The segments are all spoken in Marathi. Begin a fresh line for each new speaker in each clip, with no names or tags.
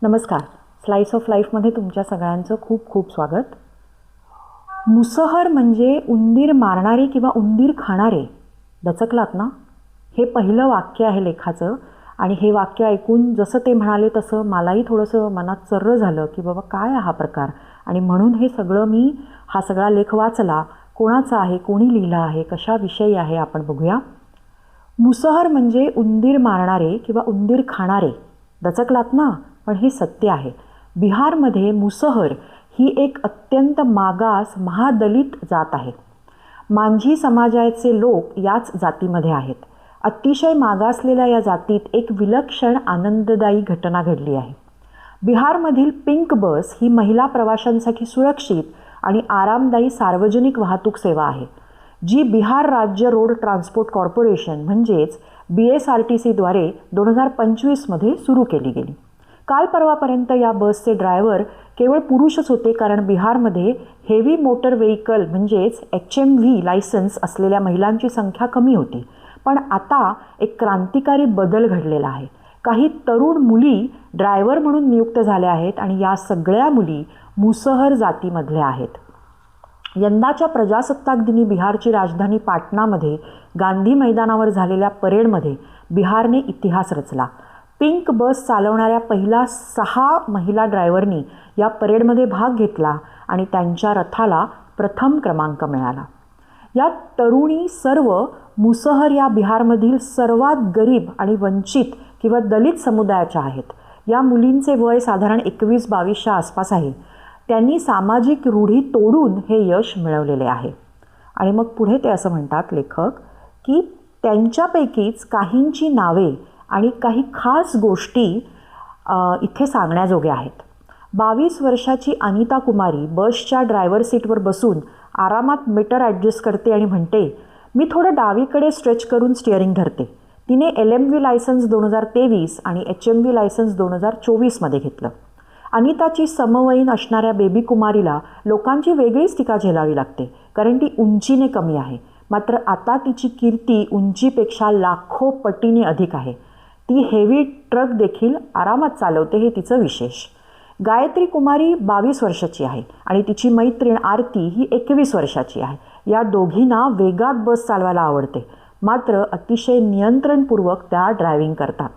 नमस्कार. स्लाइस ऑफ लाईफमध्ये तुमच्या सगळ्यांचं खूप खूप स्वागत. मुसहर म्हणजे उंदीर मारणारे किंवा उंदीर खाणारे. दचकलात ना? हे पहिलं वाक्य आहे लेखाचं आणि हे वाक्य ऐकून जसं ते म्हणाले तसं मलाही थोडंसं मनात चर्र झालं की बाबा काय हा प्रकार. आणि म्हणून हे सगळं मी हा सगळा लेख वाचला. कोणाचा आहे, कोणी लिहिला आहे, कशाविषयी आहे आपण बघूया. मुसहर म्हणजे उंदीर मारणारे किंवा उंदीर खाणारे. दचकलात ना? पण हे सत्य आहे. बिहारमध्ये मुसहर ही एक अत्यंत मागास महादलित जात आहे. मांझी समाजाचे लोक याच जातीमध्ये आहेत. अतिशय मागासलेल्या या जातीत एक विलक्षण आनंददायी घटना घडली आहे. बिहारमधील पिंक बस ही महिला प्रवाशांसाठी सुरक्षित आणि आरामदायी सार्वजनिक वाहतूक सेवा आहे, जी बिहार राज्य रोड ट्रान्सपोर्ट कॉर्पोरेशन म्हणजेच BSRTCद्वारे 2025मध्ये सुरू केली गेली. काल परवापर्यंत या बसचे ड्रायव्हर केवळ पुरुषच होते, कारण बिहारमध्ये हेवी मोटर व्हेकल म्हणजेच HMV लायसन्स असलेल्या महिलांची संख्या कमी होती. पण आता एक क्रांतिकारी बदल घडलेला आहे. काही तरुण मुली ड्रायव्हर म्हणून नियुक्त झाल्या आहेत आणि या सगळ्या मुली मुसहर जातीमधल्या आहेत. यंदाच्या प्रजासत्ताक दिनी बिहारची राजधानी पाटणामध्ये गांधी मैदानावर झालेल्या परेडमध्ये बिहारने इतिहास रचला. पिंक बस चालवणाऱ्या पहिल्या 6 महिला ड्रायव्हरनी या परेडमध्ये भाग घेतला आणि त्यांच्या रथाला प्रथम क्रमांक मिळाला. या तरुणी सर्व मुसहर या बिहारमधील सर्वात गरीब आणि वंचित किंवा दलित समुदायाच्या आहेत. या मुलींचे वय साधारण 21-22च्या आसपास आहे. त्यांनी सामाजिक रूढी तोडून हे यश मिळवलेले आहे. आणि मग पुढे ते असं म्हणतात लेखक की त्यांच्यापैकीच काहींची नावे आणि काही खास गोष्टी इथे सांगण्याजोग्या आहेत. 22 वर्षाची अनिता कुमारी बसच्या ड्रायव्हर सीटवर बसून आरामात मीटर ॲडजस्ट करते आणि म्हणते, मी थोडं डावीकडे स्ट्रेच करून स्टिअरिंग धरते. तिने LMV लायसन्स 2023 आणि HMV लायसन्स 2024मध्ये घेतलं. अनिताची समवयीन असणाऱ्या बेबी कुमारीला लोकांची वेगळीच टीका झेलावी लागते, कारण ती उंचीने कमी आहे. मात्र आता तिची कीर्ती उंचीपेक्षा लाखो पटीने अधिक आहे. ती हेवी ट्रक देखील आरामात चालवते, हे तिचं विशेष. गायत्री कुमारी 22 वर्षाची आहे आणि तिची मैत्रीण आरती ही 21 वर्षाची आहे. या दोघींना वेगात बस चालवायला आवडते, मात्र अतिशय नियंत्रणपूर्वक त्या ड्रायव्हिंग करतात.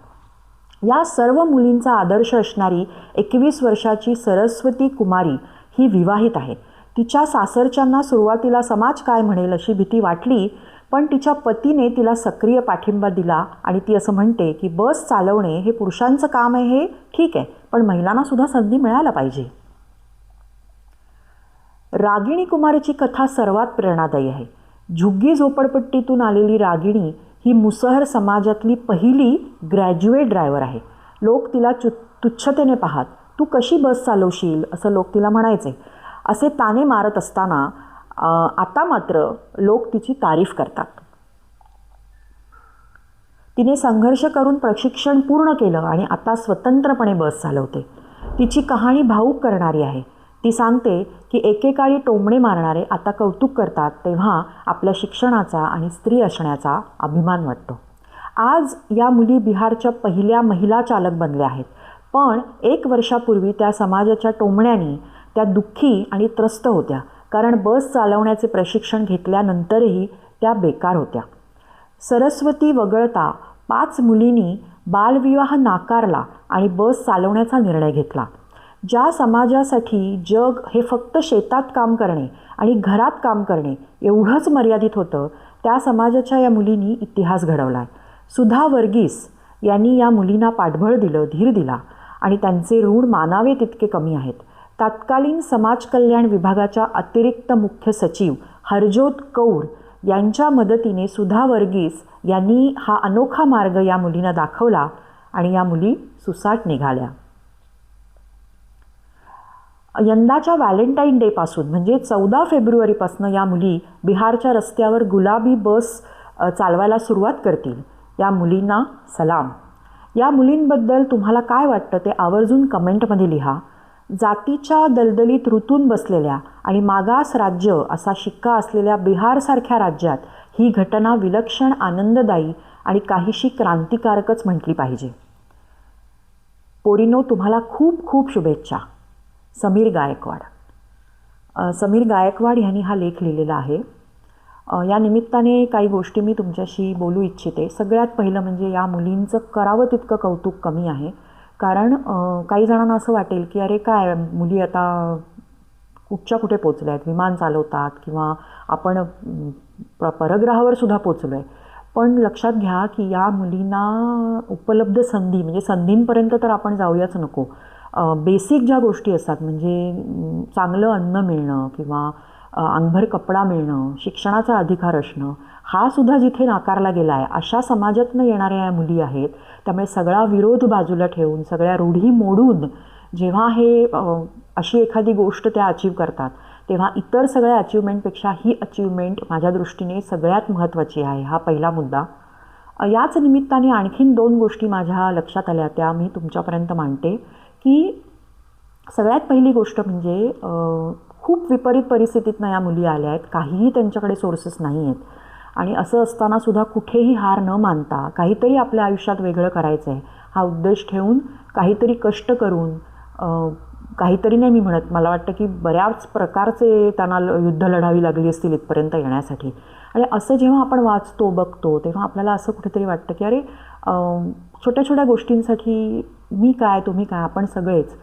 या सर्व मुलींचा आदर्श असणारी 21 वर्षाची सरस्वती कुमारी ही विवाहित आहे. तिच्या सासरच्यांना सुरुवातीला समाज काय म्हणेल अशी भीती वाटली, पण तिच्या पतीने तिला सक्रिय पाठिंबा दिला आणि ती असं म्हणते की बस चालवणे हे पुरुषांचं काम आहे, हे ठीक आहे, पण महिलांना सुद्धा संधी मिळायला पाहिजे. रागिणी कुमारीची कथा सर्वात प्रेरणादायी आहे. झुग्गी झोपडपट्टीतून आलेली रागिणी ही मुसहर समाजातली पहिली ग्रॅज्युएट ड्रायव्हर आहे. लोक तिला तुच्छतेने पाहत. तू कशी बस चालवशील असं लोक तिला म्हणायचे. असे ताने मारत असताना आता मात्र लोक तिची तारीफ करतात. तिने संघर्ष करून प्रशिक्षण पूर्ण केलं आणि आता स्वतंत्रपणे बस चालवते. तिची कहाणी भावूक करणारी आहे. ती सांगते की एकेकाळी टोमणे मारणारे आता कौतुक करतात, तेव्हा आपल्या शिक्षणाचा आणि स्त्री असण्याचा अभिमान वाटतो. आज या मुली बिहारच्या पहिल्या महिला चालक बनल्या आहेत. पण 1 वर्षापूर्वी त्या समाजाच्या टोमण्यानी त्या दुःखी आणि त्रस्त होत्या, कारण बस चालवण्याचे प्रशिक्षण घेतल्यानंतरही त्या बेकार होत्या. सरस्वती वगळता 5 मुलींनी बालविवाह नाकारला आणि बस चालवण्याचा निर्णय घेतला. ज्या समाजासाठी जग हे फक्त शेतात काम करणे आणि घरात काम करणे एवढंच मर्यादित होतं, त्या समाजाच्या या मुलींनी इतिहास घडवला आहे. सुधा वर्गीस यांनी या मुलींना पाठबळ दिलं, धीर दिला आणि त्यांचे ऋण मानावे तितके कमी आहेत. तत्कालीन समाज कल्याण विभागाच्या अतिरिक्त मुख्य सचिव हरजोत कौर यांच्या मदतीने सुधा वर्गीस यांनी हा अनोखा मार्ग या मुलींना दाखवला आणि या मुली सुसाट निघाल्या. यंदाच्या व्हॅलेंटाईन डेपासून म्हणजे 14 फेब्रुवारीपासून या मुली बिहारच्या रस्त्यावर गुलाबी बस चालवायला सुरुवात करतील. या मुलींना सलाम. या मुलींबद्दल तुम्हाला काय वाटतं ते आवर्जून कमेंटमध्ये लिहा. जातीच्या दलदलीत रुतून बसलेल्या आणि मागास राज्य असा शिक्का असलेल्या बिहारसारख्या राज्यात ही घटना विलक्षण आनंददायी आणि काहीशी क्रांतिकारकच म्हटली पाहिजे. पोरीनो, तुम्हाला खूप खूप शुभेच्छा. समीर गायकवाड. समीर गायकवाड यांनी हा लेख लिहिलेला आहे. या निमित्ताने काही गोष्टी मी तुमच्याशी बोलू इच्छिते. सगळ्यात पहिलं म्हणजे या मुलींचं करावं तितकं कौतुक कमी आहे. कारण काही जणांना असं वाटेल की अरे काय मुली आता कुठच्या कुठे पोचल्या आहेत, विमान चालवतात किंवा आपण परग्रहावर सुद्धा पोचलो आहे. पण लक्षात घ्या की या मुलींना उपलब्ध संधी, म्हणजे संधींपर्यंत तर आपण जाऊयाच नको, बेसिक ज्या गोष्टी असतात म्हणजे चांगलं अन्न मिळणं किंवा अंगभर कपडा मिळणं, शिक्षणाचा अधिकार असणं, हा सुद्धा जिथे नाकारला गेला आहे अशा समाजातनं येणाऱ्या या मुली आहेत. त्यामुळे सगळा विरोध बाजूला ठेवून, सगळ्या रूढी मोडून जेव्हा हे अशी एखादी गोष्ट त्या अचीव करतात तेव्हा इतर सगळ्या अचिव्हमेंटपेक्षा ही अचिव्हमेंट माझ्या दृष्टीने सगळ्यात महत्त्वाची आहे. हा पहिला मुद्दा. याच निमित्ताने आणखीन 2 गोष्टी माझ्या लक्षात आल्या, त्या मी तुमच्यापर्यंत मांडते. की सगळ्यात पहिली गोष्ट म्हणजे खूप विपरीत परिस्थितीतनं या मुली आल्या आहेत. काहीही त्यांच्याकडे सोर्सेस नाही आहेत आणि असं असतानासुद्धा कुठेही हार न मानता काहीतरी आपल्या आयुष्यात वेगळं करायचं आहे हा उद्देश ठेवून, काहीतरी कष्ट करून, काहीतरी नाही मी म्हणत, मला वाटतं की बऱ्याच प्रकारचे त्यांना युद्ध लढावी लागली असतील इथपर्यंत येण्यासाठी. आणि असं जेव्हा आपण वाचतो बघतो तेव्हा आपल्याला असं कुठेतरी वाटतं की अरे छोट्या छोट्या गोष्टींसाठी मी काय तुम्ही काय आपण सगळेच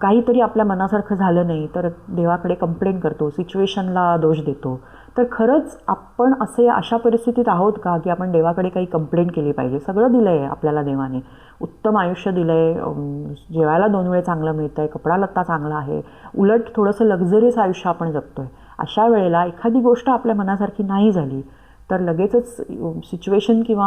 काहीतरी आपल्या मनासारखं झालं नाही तर देवाकडे कंप्लेंट करतो, सिच्युएशनला दोष देतो. तर खरंच आपण अशा परिस्थितीत आहोत का की आपण देवाकडे काही कंप्लेंट केली पाहिजे? सगळं दिलं आहे आपल्याला देवाने, उत्तम आयुष्य दिलं आहे, जेवायला 2 वेळ चांगलं मिळतं आहे, कपडा लत्ता चांगला आहे, उलट थोडंसं लक्झरियस आयुष्य आपण जगतो आहे. अशा वेळेला एखादी गोष्ट आपल्या मनासारखी नाही झाली तर लगेचच सिच्युएशन किंवा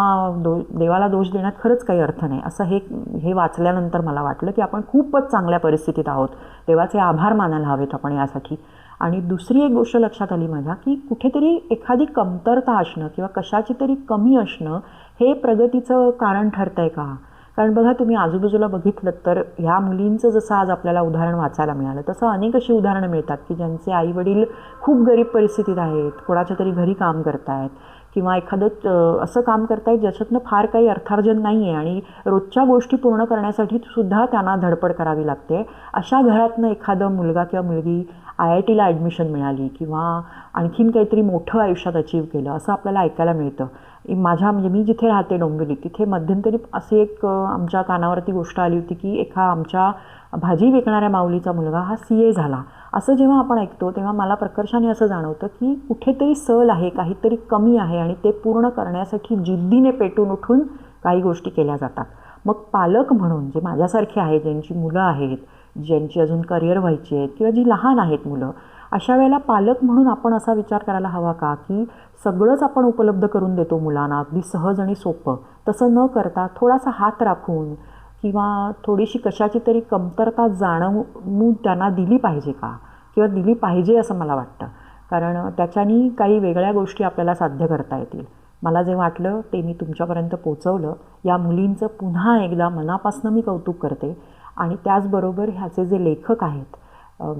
देवाला दोष देण्यात खरंच काही अर्थ नाही. असं हे वाचल्यानंतर मला वाटलं की आपण खूपच चांगल्या परिस्थितीत आहोत, देवाचे आभार मानायला हवेत आपण यासाठी. आणि दुसरी एक गोष्ट लक्षात आली माझ्या की कुठेतरी एखादी कमतरता असणं किंवा कशाची तरी कमी असणं हे प्रगतीचं कारण ठरतं आहे का? कारण बघा, तुम्ही आजूबाजूला बघितलं तर ह्या मुलींचं जसं आज आपल्याला उदाहरण वाचायला मिळालं तसं अनेक अशी उदाहरणं मिळतात की ज्यांचे आईवडील खूप गरीब परिस्थितीत आहेत, कोणाच्या तरी घरी काम करत आहेत किंवा एखादं असं काम करतायत ज्याच्यातनं फार काही अर्थार्जन नाही आहे आणि रोजच्या गोष्टी पूर्ण करण्यासाठी सुद्धा त्यांना धडपड करावी लागते. अशा घरातनं एखादं मुलगा किंवा मुलगी IITला ॲडमिशन मिळाली किंवा आणखीन काहीतरी मोठं आयुष्यात अचीव केलं असं आपल्याला ऐकायला मिळतं. म्हणजे मी जिथे राहते डोंबिवली तिथे मध्यंतरी अशी एक आमच्या कानावरती गोष्ट आली होती की एका आमच्या भाजी विकणाऱ्या माऊलीचा मुलगा हा CA झाला. असं जेव्हा आपण ऐकतो तेव्हा मला प्रकर्षाने असं जाणवतं की कुठेतरी सल आहे, काहीतरी कमी आहे आणि ते पूर्ण करण्यासाठी जिद्दीने पेटून उठून काही गोष्टी केल्या जातात. मग पालक म्हणून जे माझ्यासारखे आहेत, ज्यांची मुलं आहेत, ज्यांची अजून करिअर व्हायची आहेत किंवा जी लहान आहेत मुलं, अशा वेळेला पालक म्हणून आपण असा विचार करायला हवा का की सगळंच आपण उपलब्ध करून देतो मुलांना अगदी सहज आणि सोपं? तसं न करता थोडासा हात राखून किंवा थोडीशी कशाची तरी कमतरता जाणवून त्यांना दिली पाहिजे का? किंवा दिली पाहिजे असं मला वाटतं. कारण त्याच्यानी काही वेगळ्या गोष्टी आपल्याला साध्य करता येतील. मला जे वाटलं ते मी तुमच्यापर्यंत पोचवलं. या मुलींचं पुन्हा एकदा मनापासून मी कौतुक करते आणि त्याचबरोबर ह्याचे जे लेखक आहेत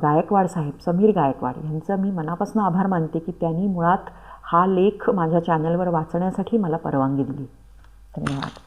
गायकवाड साहेब, समीर गायकवाड, यांचं मी मनापासून आभार मानते की त्यांनी मुळात हा लेख माझ्या चॅनलवर वाचण्यासाठी मला परवानगी दिली. धन्यवाद.